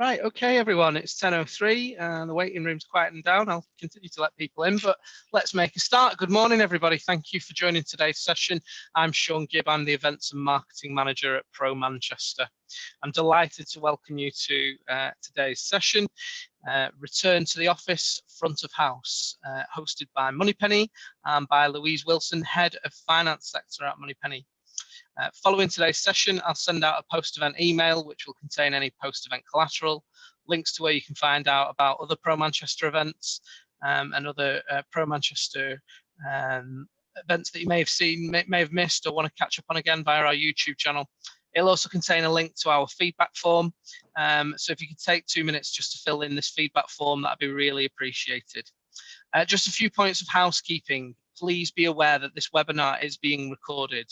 Right, okay, everyone, it's 10:03 and the waiting room's quieting down. I'll continue to let people in, but let's make a start. Good morning, everybody. Thank you for joining today's session. I'm Sean Gibb. I'm the Events and Marketing Manager at Pro Manchester. I'm delighted to welcome you to today's session, Return to the Office Front of House, hosted by Moneypenny and by Louise Wilson, Head of Finance Sector at Moneypenny. Following today's session, I'll send out a post-event email which will contain any post-event collateral, links to where you can find out about other Pro Manchester events and other Pro Manchester events that you may have seen, may have missed, or want to catch up on again via our YouTube channel. It'll also contain a link to our feedback form. So if you could take 2 minutes just to fill in this feedback form, that'd be really appreciated. Just a few points of housekeeping. Please be aware that this webinar is being recorded.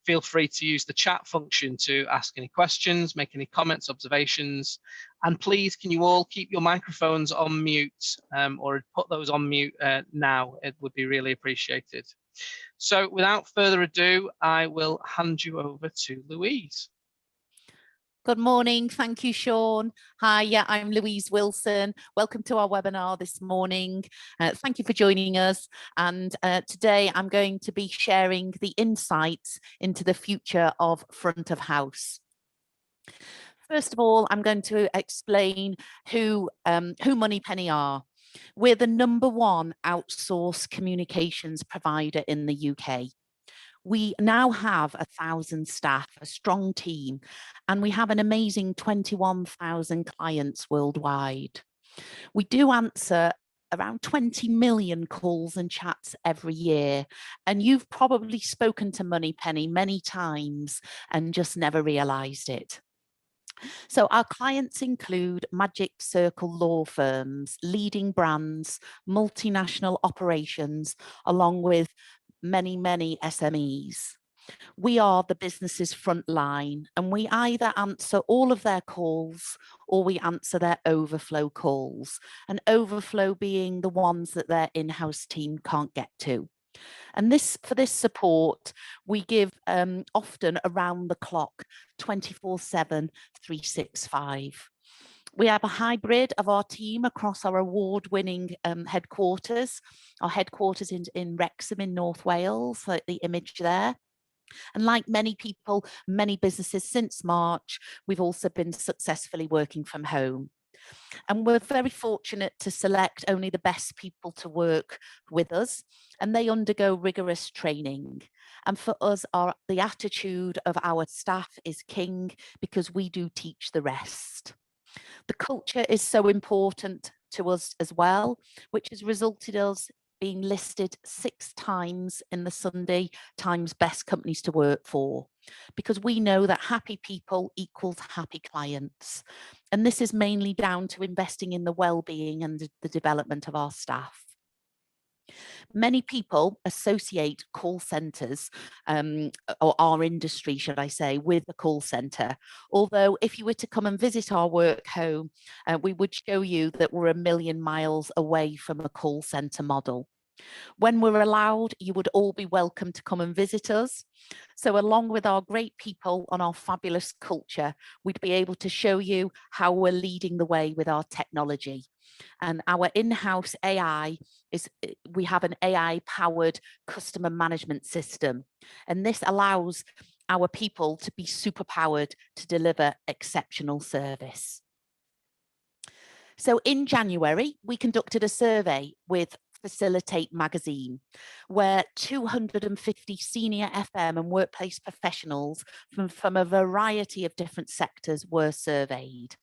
Feel free to use the chat function to ask any questions, make any comments, observations, and please can you all keep your microphones on mute or put those on mute now. It would be really appreciated. So without further ado, I will hand you over to Louise. Good morning. Thank you, Sean. Hi, yeah, I'm Louise Wilson. Welcome to our webinar this morning. Thank you for joining us. And today I'm going to be sharing the insights into the future of front of house. First of all, I'm going to explain who Moneypenny are. We're the #1 outsourced communications provider in the UK. We now have 1,000 staff, a strong team, and we have an amazing 21,000 clients worldwide. We do answer around 20 million calls and chats every year, and you've probably spoken to Moneypenny many times and just never realised it. So our clients include Magic Circle law firms, leading brands, multinational operations, along with many SMEs. We are the business's front line, and we either answer all of their calls or we answer their overflow calls, and overflow being the ones that their in-house team can't get to. And for this support, we give often around the clock, 24/7, 365. We have a hybrid of our team across our award-winning headquarters. Our headquarters in Wrexham in North Wales, like the image there. And like many people, many businesses since March, we've also been successfully working from home. And we're very fortunate to select only the best people to work with us, and they undergo rigorous training. And for us, the attitude of our staff is king, because we do teach the rest. The culture is so important to us as well, which has resulted in us being listed 6 times in the Sunday Times Best Companies to Work For, because we know that happy people equals happy clients. And this is mainly down to investing in the well-being and the development of our staff. Many people associate call centres, or our industry, should I say, with the call centre. Although if you were to come and visit our work home, we would show you that we're 1,000,000 miles away from a call centre model. When we're allowed, you would all be welcome to come and visit us. So along with our great people and our fabulous culture, we'd be able to show you how we're leading the way with our technology. And our in-house AI we have an AI-powered customer management system. And this allows our people to be superpowered to deliver exceptional service. So in January, we conducted a survey with Facilitate magazine, where 250 senior FM and workplace professionals from a variety of different sectors were surveyed.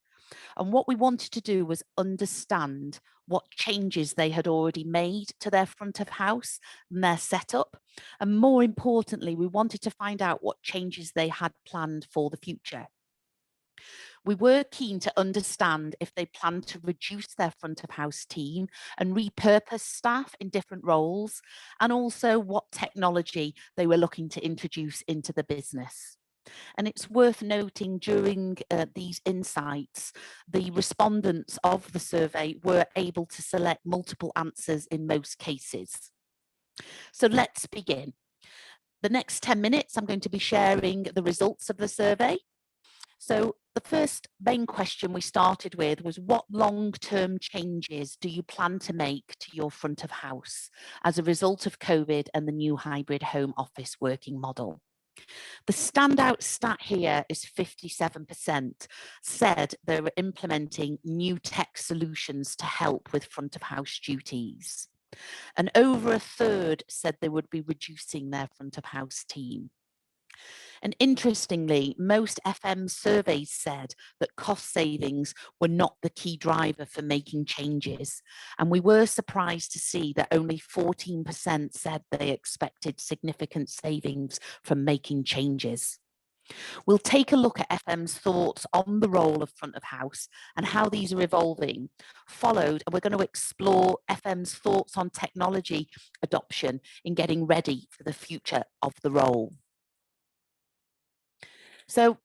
And what we wanted to do was understand what changes they had already made to their front of house and their setup. And more importantly, we wanted to find out what changes they had planned for the future. We were keen to understand if they planned to reduce their front of house team and repurpose staff in different roles, and also what technology they were looking to introduce into the business. And it's worth noting during these insights, the respondents of the survey were able to select multiple answers in most cases. So let's begin. The next 10 minutes, I'm going to be sharing the results of the survey. So the first main question we started with was, what long-term changes do you plan to make to your front of house as a result of COVID and the new hybrid home office working model? The standout stat here is 57% said they were implementing new tech solutions to help with front of house duties. And over a third said they would be reducing their front of house team. And interestingly, most FM surveys said that cost savings were not the key driver for making changes. And we were surprised to see that only 14% said they expected significant savings from making changes. We'll take a look at FM's thoughts on the role of front of house and how these are evolving. Followed, we're going to explore FM's thoughts on technology adoption in getting ready for the future of the role. So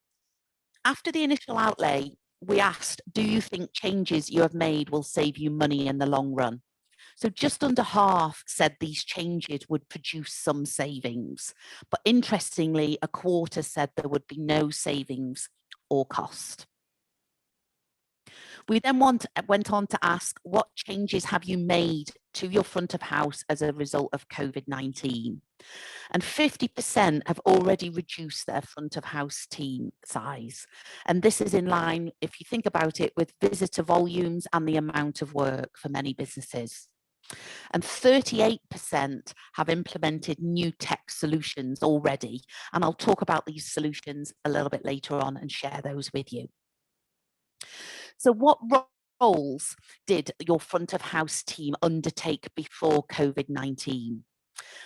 after the initial outlay, we asked, do you think changes you have made will save you money in the long run? So just under half said these changes would produce some savings. But interestingly, a quarter said there would be no savings or cost. We then went on to ask, what changes have you made to your front of house as a result of COVID-19? And 50% have already reduced their front of house team size. And this is in line, if you think about it, with visitor volumes and the amount of work for many businesses. And 38% have implemented new tech solutions already. And I'll talk about these solutions a little bit later on and share those with you. So what roles did your front of house team undertake before COVID-19?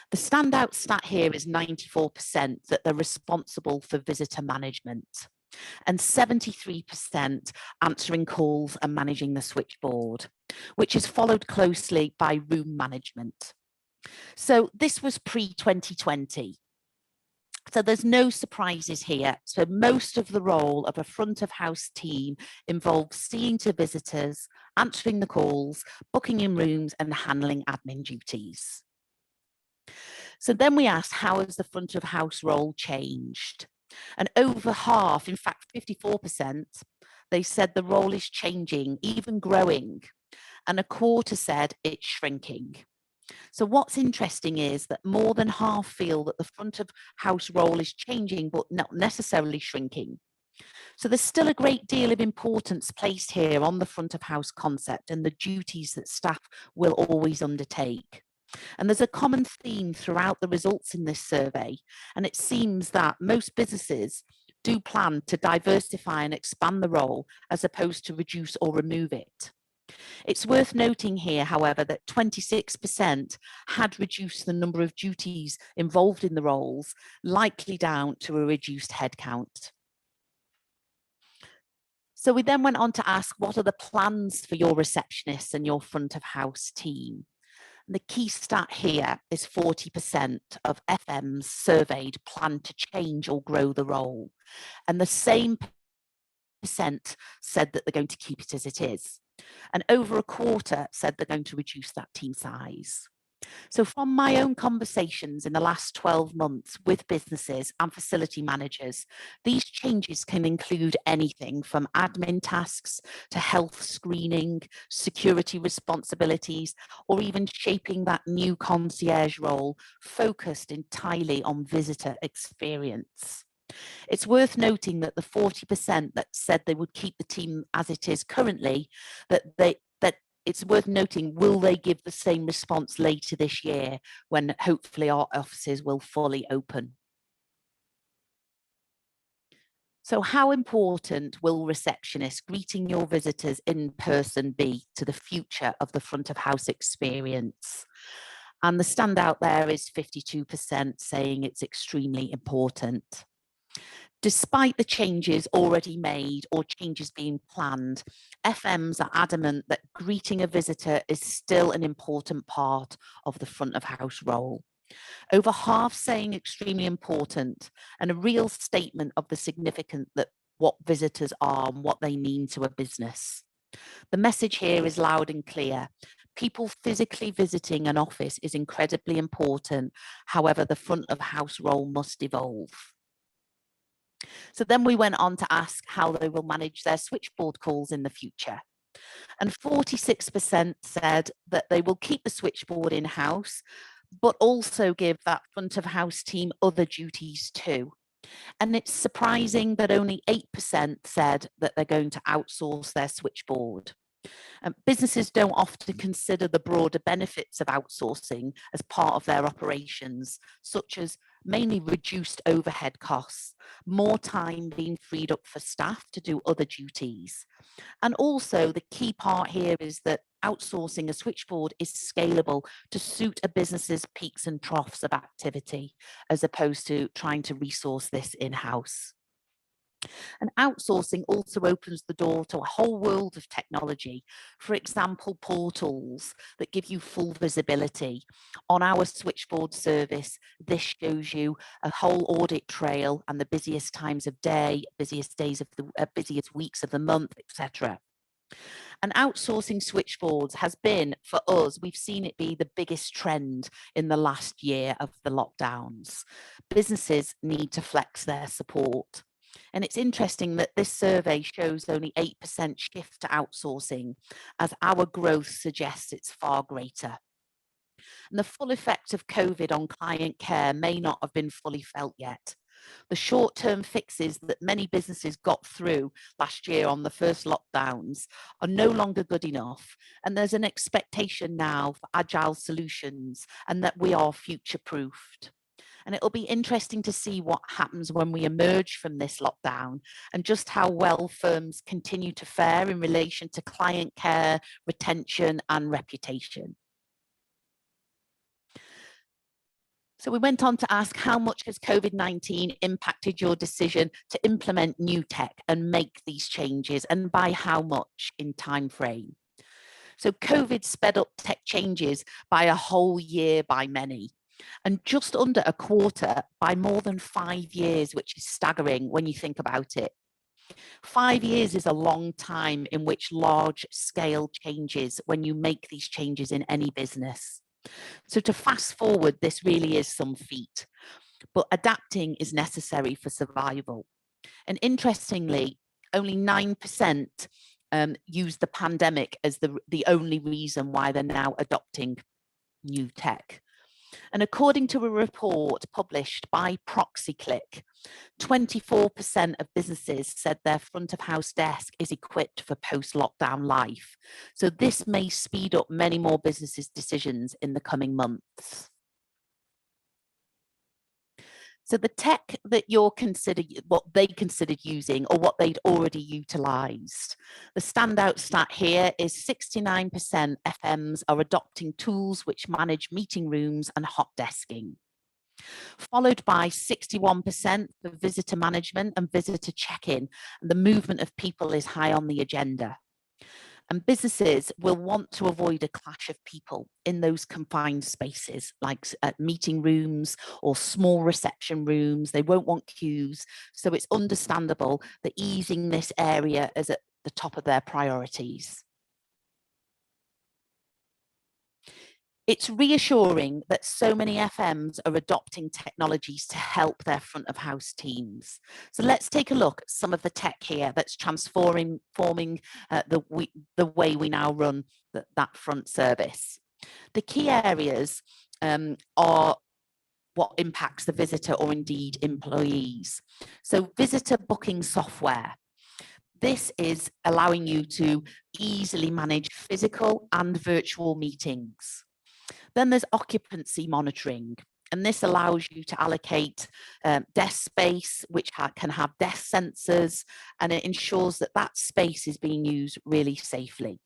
The standout stat here is 94% that they're responsible for visitor management, and 73% answering calls and managing the switchboard, which is followed closely by room management. So this was pre-2020. So there's no surprises here. So most of the role of a front of house team involves seeing to visitors, answering the calls, booking in rooms and handling admin duties. So then we asked, how has the front of house role changed? And over half, in fact 54%, they said the role is changing, even growing. And a quarter said it's shrinking. So what's interesting is that more than half feel that the front of house role is changing, but not necessarily shrinking. So there's still a great deal of importance placed here on the front of house concept and the duties that staff will always undertake. And there's a common theme throughout the results in this survey. And it seems that most businesses do plan to diversify and expand the role as opposed to reduce or remove it. It's worth noting here, however, that 26% had reduced the number of duties involved in the roles, likely down to a reduced headcount. So we then went on to ask, what are the plans for your receptionists and your front of house team? And the key stat here is 40% of FMs surveyed plan to change or grow the role. And the same percent said that they're going to keep it as it is. And over a quarter said they're going to reduce that team size. So from my own conversations in the last 12 months with businesses and facility managers, these changes can include anything from admin tasks to health screening, security responsibilities, or even shaping that new concierge role focused entirely on visitor experience. It's worth noting that the 40% that said they would keep the team as it is currently, that it's worth noting, will they give the same response later this year when hopefully our offices will fully open? So how important will receptionists greeting your visitors in person be to the future of the front of house experience? And the standout there is 52% saying it's extremely important. Despite the changes already made or changes being planned, FMs are adamant that greeting a visitor is still an important part of the front of house role. Over half saying extremely important, and a real statement of the significance that what visitors are and what they mean to a business. The message here is loud and clear. People physically visiting an office is incredibly important. However, the front of house role must evolve. So then we went on to ask how they will manage their switchboard calls in the future. And 46% said that they will keep the switchboard in-house, but also give that front of house team other duties too. And it's surprising that only 8% said that they're going to outsource their switchboard. Businesses don't often consider the broader benefits of outsourcing as part of their operations, such as mainly reduced overhead costs, more time being freed up for staff to do other duties. And also the key part here is that outsourcing a switchboard is scalable to suit a business's peaks and troughs of activity, as opposed to trying to resource this in-house. And outsourcing also opens the door to a whole world of technology. For example, portals that give you full visibility. On our switchboard service, this shows you a whole audit trail and the busiest times of day, busiest days of the busiest weeks of the month, etc. And outsourcing switchboards has been, for us, we've seen it be the biggest trend in the last year of the lockdowns. Businesses need to flex their support. And it's interesting that this survey shows only 8% shift to outsourcing, as our growth suggests it's far greater. And the full effect of COVID on client care may not have been fully felt yet. The short-term fixes that many businesses got through last year on the first lockdowns are no longer good enough. And there's an expectation now for agile solutions and that we are future-proofed. And it'll be interesting to see what happens when we emerge from this lockdown and just how well firms continue to fare in relation to client care, retention, and reputation. So we went on to ask, how much has COVID-19 impacted your decision to implement new tech and make these changes, and by how much in time frame? So COVID sped up tech changes by a whole year by many, and just under a quarter by more than 5 years, which is staggering when you think about it. 5 years is a long time in which large scale changes, when you make these changes in any business. So to fast forward, this really is some feat, but adapting is necessary for survival. And interestingly, only 9% use the pandemic as the only reason why they're now adopting new tech. And according to a report published by ProxyClick, 24% of businesses said their front of house desk is equipped for post-lockdown life. So this may speed up many more businesses' decisions in the coming months. So the tech that you're considered, what they considered using or what they'd already utilised. The standout stat here is 69% FMs are adopting tools which manage meeting rooms and hot desking, followed by 61% for visitor management and visitor check-in. And the movement of people is high on the agenda. And businesses will want to avoid a clash of people in those confined spaces, like meeting rooms or small reception rooms. They won't want queues. So it's understandable that easing this area is at the top of their priorities. It's reassuring that so many FMs are adopting technologies to help their front of house teams. So let's take a look at some of the tech here that's transforming the way we now run that front service. The key areas are what impacts the visitor or indeed employees. So visitor booking software. This is allowing you to easily manage physical and virtual meetings. Then there's occupancy monitoring, and this allows you to allocate desk space, which can have desk sensors, and it ensures that that space is being used really safely.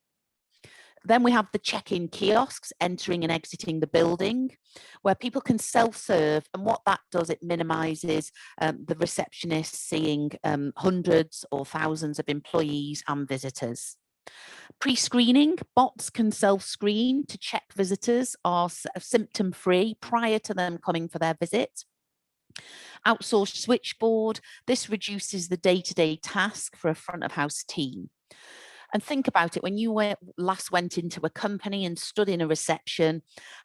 Then we have the check-in kiosks entering and exiting the building, where people can self-serve, and what that does, it minimises the receptionist seeing hundreds or thousands of employees and visitors. Pre-screening, bots can self-screen to check visitors are symptom-free prior to them coming for their visit. Outsourced switchboard, this reduces the day-to-day task for a front of house team. And think about it, when you last went into a company and stood in a reception,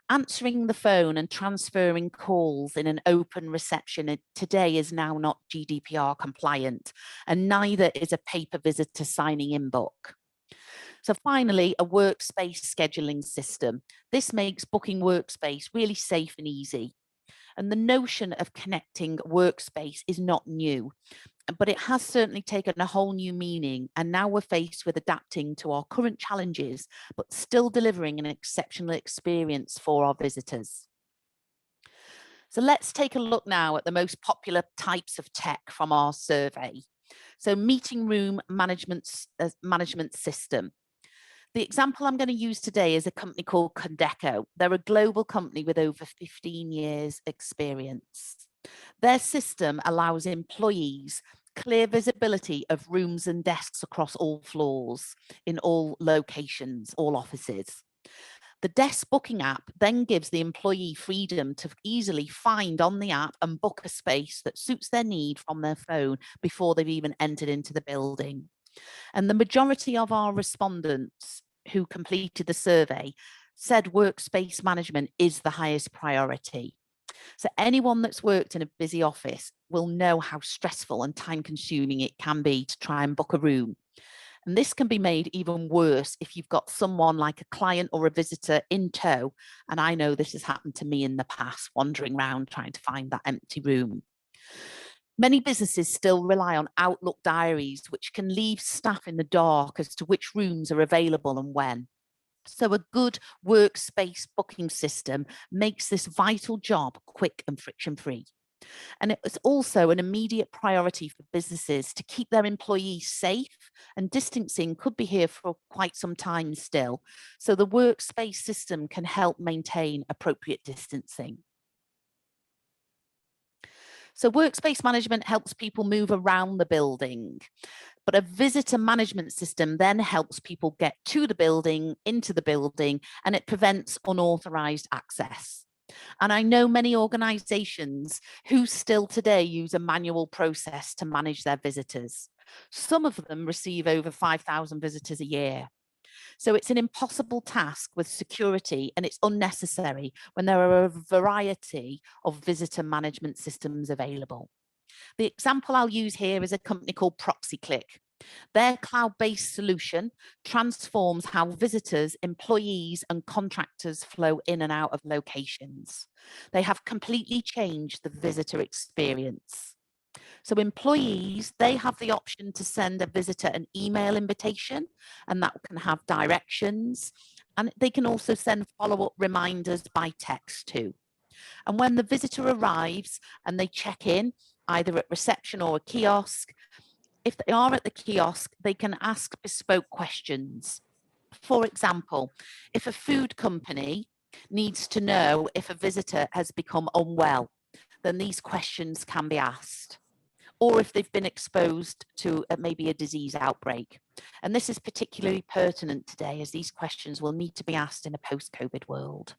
answering the phone and transferring calls in an open reception today is now not GDPR compliant, and neither is a paper visitor signing in book. So finally, a workspace scheduling system. This makes booking workspace really safe and easy. And the notion of connecting workspace is not new, but it has certainly taken a whole new meaning. And now we're faced with adapting to our current challenges, but still delivering an exceptional experience for our visitors. So let's take a look now at the most popular types of tech from our survey. So meeting room management system. The example I'm going to use today is a company called Condeco. They're a global company with over 15 years experience. Their system allows employees clear visibility of rooms and desks across all floors, in all locations, all offices. The desk booking app then gives the employee freedom to easily find on the app and book a space that suits their need from their phone before they've even entered into the building. And the majority of our respondents who completed the survey said workspace management is the highest priority. So anyone that's worked in a busy office will know how stressful and time consuming it can be to try and book a room. And this can be made even worse if you've got someone like a client or a visitor in tow. And I know this has happened to me in the past, wandering around trying to find that empty room. Many businesses still rely on Outlook diaries, which can leave staff in the dark as to which rooms are available and when. So a good workspace booking system makes this vital job quick and friction-free. And it's also an immediate priority for businesses to keep their employees safe, and distancing could be here for quite some time still. So the workspace system can help maintain appropriate distancing. So workspace management helps people move around the building, but a visitor management system then helps people get to the building, into the building, and it prevents unauthorized access. And I know many organizations who still today use a manual process to manage their visitors. Some of them receive over 5,000 visitors a year. So it's an impossible task with security, and it's unnecessary when there are a variety of visitor management systems available. The example I'll use here is a company called ProxyClick. Their cloud-based solution transforms how visitors, employees, and contractors flow in and out of locations. They have completely changed the visitor experience. So employees, they have the option to send a visitor an email invitation, and that can have directions. And they can also send follow-up reminders by text too. And when the visitor arrives and they check in, either at reception or a kiosk, if they are at the kiosk, they can ask bespoke questions. For example, if a food company needs to know if a visitor has become unwell, then these questions can be asked. Or if they've been exposed to maybe a disease outbreak. And this is particularly pertinent today, as these questions will need to be asked in a post-COVID world.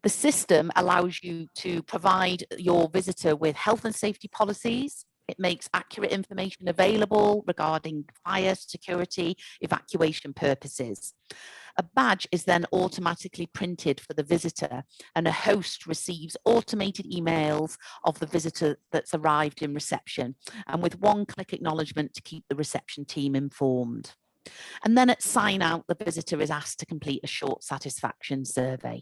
The system allows you to provide your visitor with health and safety policies. It makes accurate information available regarding fire, security, evacuation purposes. A badge is then automatically printed for the visitor, and a host receives automated emails of the visitor that's arrived in reception, and with one-click acknowledgement to keep the reception team informed. And then at sign out, the visitor is asked to complete a short satisfaction survey.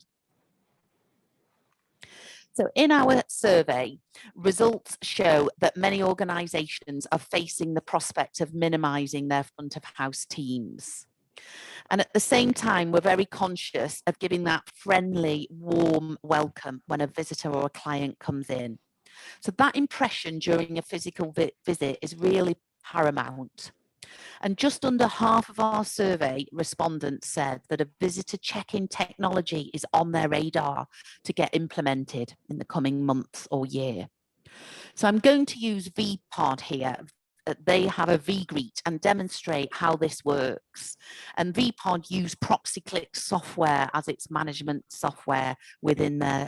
So in our survey, results show that many organisations are facing the prospect of minimising their front of house teams. And at the same time, we're very conscious of giving that friendly, warm welcome when a visitor or a client comes in. So that impression during a physical visit is really paramount. And just under half of our survey respondents said that a visitor check-in technology is on their radar to get implemented in the coming months or year. So I'm going to use VPod here. They have a vGreet and demonstrate how this works. And VPod use ProxyClick software as its management software within their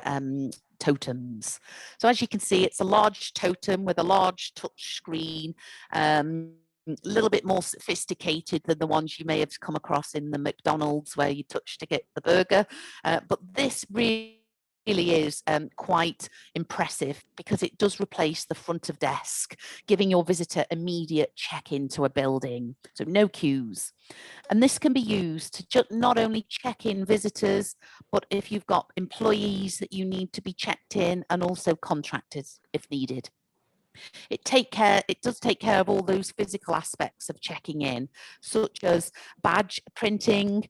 totems. So as you can see, it's a large totem with a large touch screen. a little bit more sophisticated than the ones you may have come across in the McDonald's where you touch to get the burger. But this really is quite impressive because it does replace the front of desk, giving your visitor immediate check-in to a building, so no queues. And this can be used to not only check in visitors, but if you've got employees that you need to be checked in, and also contractors if needed. It does take care of all those physical aspects of checking in, such as badge printing,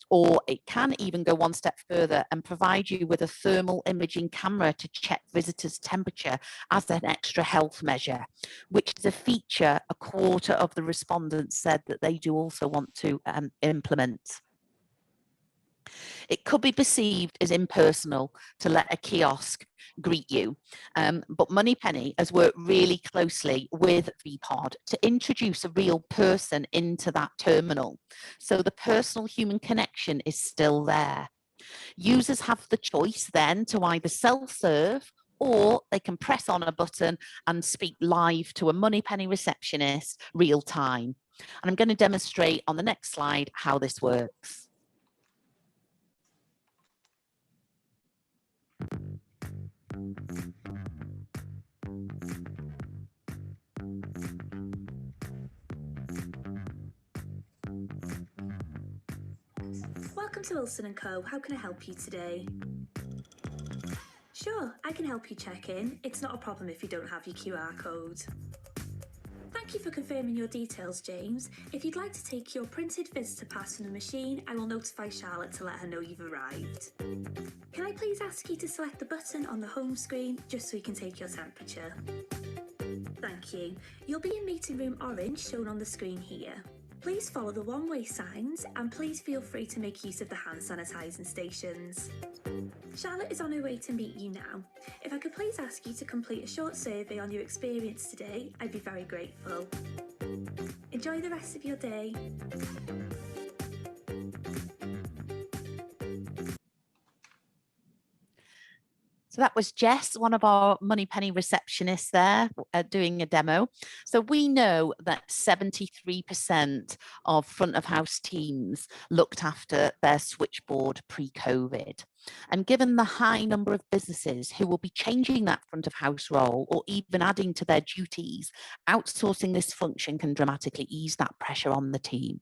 or it can even go one step further and provide you with a thermal imaging camera to check visitors' temperature as an extra health measure, which is a feature a quarter of the respondents said that they do also want to implement. It could be perceived as impersonal to let a kiosk greet you, but Moneypenny has worked really closely with VPod to introduce a real person into that terminal. So the personal human connection is still there. Users have the choice then to either self-serve, or they can press on a button and speak live to a Moneypenny receptionist real time. And I'm going to demonstrate on the next slide how this works. Welcome to Wilson & Co. How can I help you today? Sure, I can help you check in. It's not a problem if you don't have your QR code. Thank you for confirming your details, James. If you'd like to take your printed visitor pass from the machine, I will notify Charlotte to let her know you've arrived. Can I please ask you to select the button on the home screen just so we can take your temperature? Thank you. You'll be in meeting room orange shown on the screen here. Please follow the one-way signs and please feel free to make use of the hand sanitising stations. Charlotte is on her way to meet you now. If I could please ask you to complete a short survey on your experience today, I'd be very grateful. Enjoy the rest of your day. So that was Jess, one of our Moneypenny receptionists there, doing a demo. So we know that 73% of front of house teams looked after their switchboard pre-COVID. And given the high number of businesses who will be changing that front of house role or even adding to their duties, outsourcing this function can dramatically ease that pressure on the team.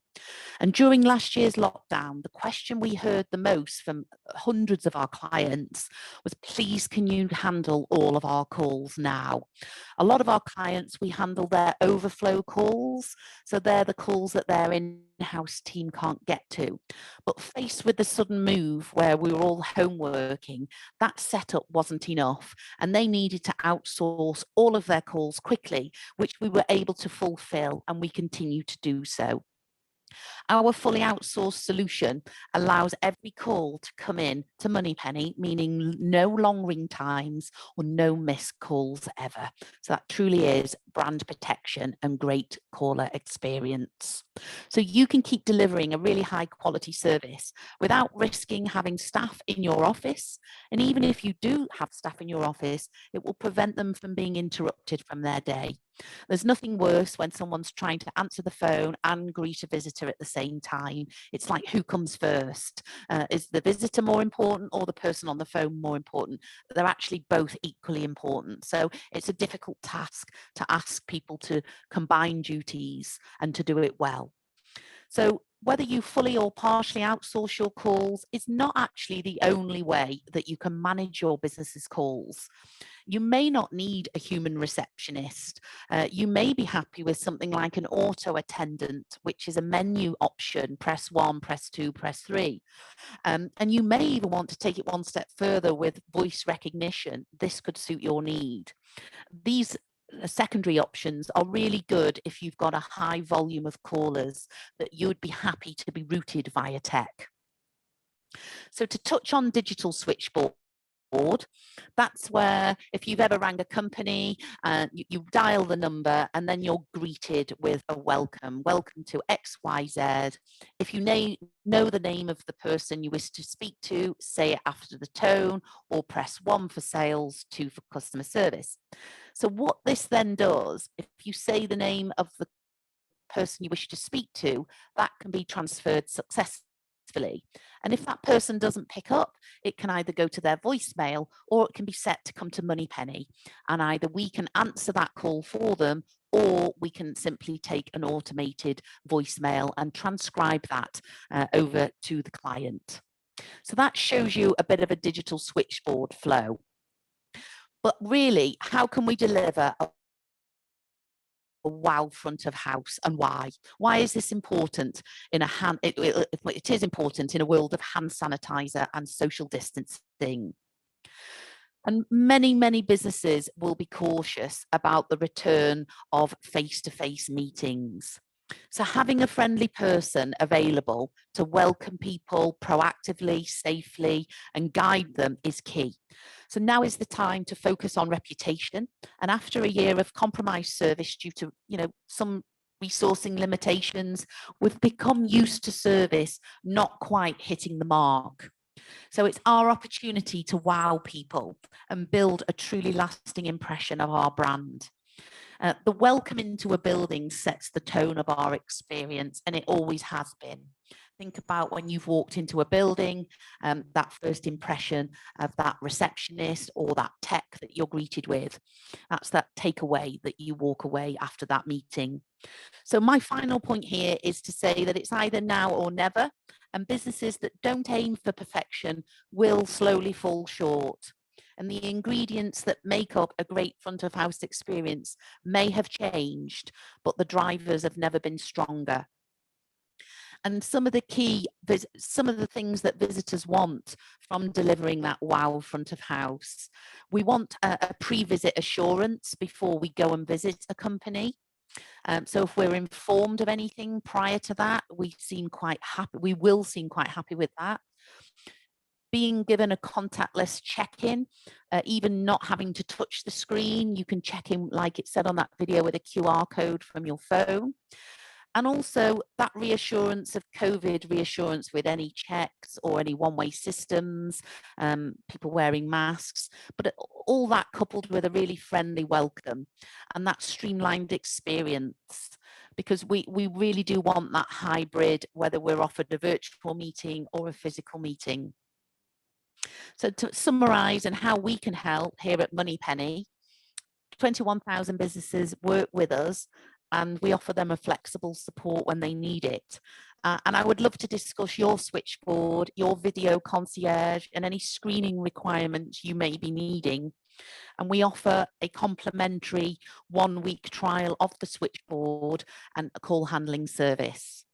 And during last year's lockdown, the question we heard the most from hundreds of our clients was, please, can you handle all of our calls now? A lot of our clients, we handle their overflow calls. So they're the calls that their in-house team can't get to. But faced with the sudden move where we were all home working, that setup wasn't enough. And they needed to outsource all of their calls quickly, which we were able to fulfill, and we continue to do so. Our fully outsourced solution allows every call to come in to Moneypenny, meaning no long ring times or no missed calls ever. So that truly is brand protection and great caller experience. So you can keep delivering a really high quality service without risking having staff in your office. And even if you do have staff in your office, it will prevent them from being interrupted from their day. There's nothing worse when someone's trying to answer the phone and greet a visitor at the same time. It's like, who comes first? Is the visitor more important or the person on the phone more important? They're actually both equally important. So it's a difficult task to ask people to combine duties and to do it well. So whether you fully or partially outsource your calls is not actually the only way that you can manage your business's calls. You may not need a human receptionist. You may be happy with something like an auto attendant, which is a menu option, press 1, press 2, press 3. And you may even want to take it one step further with voice recognition. This could suit your need. These secondary options are really good if you've got a high volume of callers that you would be happy to be routed via tech. So to touch on digital switchboard, that's where if you've ever rang a company, you dial the number and then you're greeted with a welcome to XYZ. If you know the name of the person you wish to speak to, say it after the tone, or press 1 for sales, 2 for customer service. So what this then does, if you say the name of the person you wish to speak to, that can be transferred successfully. And if that person doesn't pick up, it can either go to their voicemail or it can be set to come to Moneypenny. And either we can answer that call for them, or we can simply take an automated voicemail and transcribe that over to the client. So that shows you a bit of a digital switchboard flow. But really, how can we deliver a wow front of house, and why? Why is this important in a it is important in a world of hand sanitizer and social distancing? And many businesses will be cautious about the return of face-to-face meetings. So having a friendly person available to welcome people proactively, safely, and guide them is key. So now is the time to focus on reputation. And after a year of compromised service due to, some resourcing limitations, we've become used to service not quite hitting the mark. So it's our opportunity to wow people and build a truly lasting impression of our brand. The welcome into a building sets the tone of our experience, and it always has been. Think about when you've walked into a building, that first impression of that receptionist or that tech that you're greeted with. That's that takeaway that you walk away after that meeting. So my final point here is to say that it's either now or never, and businesses that don't aim for perfection will slowly fall short. And the ingredients that make up a great front of house experience may have changed, but the drivers have never been stronger. And some of the things that visitors want from delivering that wow front of house. We want a pre-visit assurance before we go and visit a company. So if we're informed of anything prior to that, we will seem quite happy with that. Being given a contactless check-in, even not having to touch the screen, you can check in, like it said on that video, with a QR code from your phone. And also that reassurance of COVID reassurance with any checks or any one-way systems, people wearing masks, but all that coupled with a really friendly welcome and that streamlined experience, because we really do want that hybrid, whether we're offered a virtual meeting or a physical meeting. So to summarise and how we can help here at Moneypenny, 21,000 businesses work with us, and we offer them a flexible support when they need it. And I would love to discuss your switchboard, your video concierge, and any screening requirements you may be needing. And we offer a complimentary 1-week trial of the switchboard and a call handling service.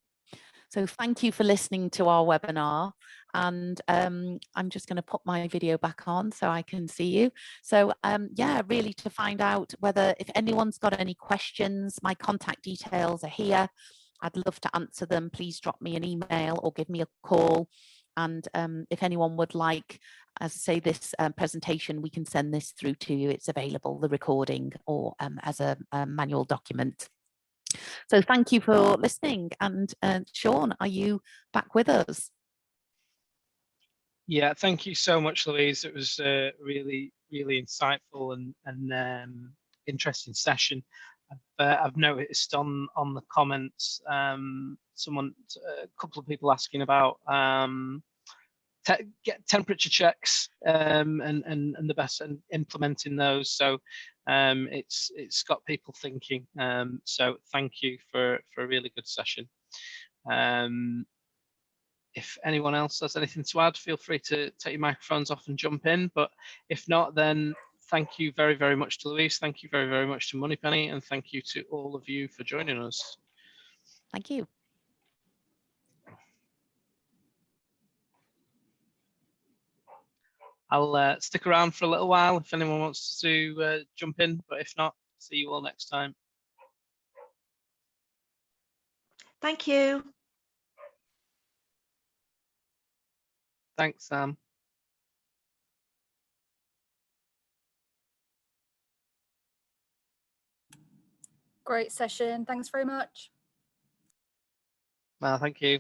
So thank you for listening to our webinar. And I'm just going to put my video back on so I can see you. So yeah, really to find out if anyone's got any questions, my contact details are here. I'd love to answer them. Please drop me an email or give me a call. And if anyone would like, as I say, this presentation, we can send this through to you. It's available, the recording, or as a manual document. So thank you for listening. And Sean, are you back with us? Yeah, thank you so much, Louise. It was a really insightful and interesting session. I've noticed on the comments, a couple of people asking about get temperature checks and the best and implementing those. So it's got people thinking. So thank you for a really good session. If anyone else has anything to add, feel free to take your microphones off and jump in. But if not, then thank you very much to Louise. Thank you very much to Moneypenny, and thank you to all of you for joining us. Thank you. I'll stick around for a little while if anyone wants to jump in, but if not, see you all next time. Thank you. Thanks, Sam. Great session. Thanks very much. Well, thank you.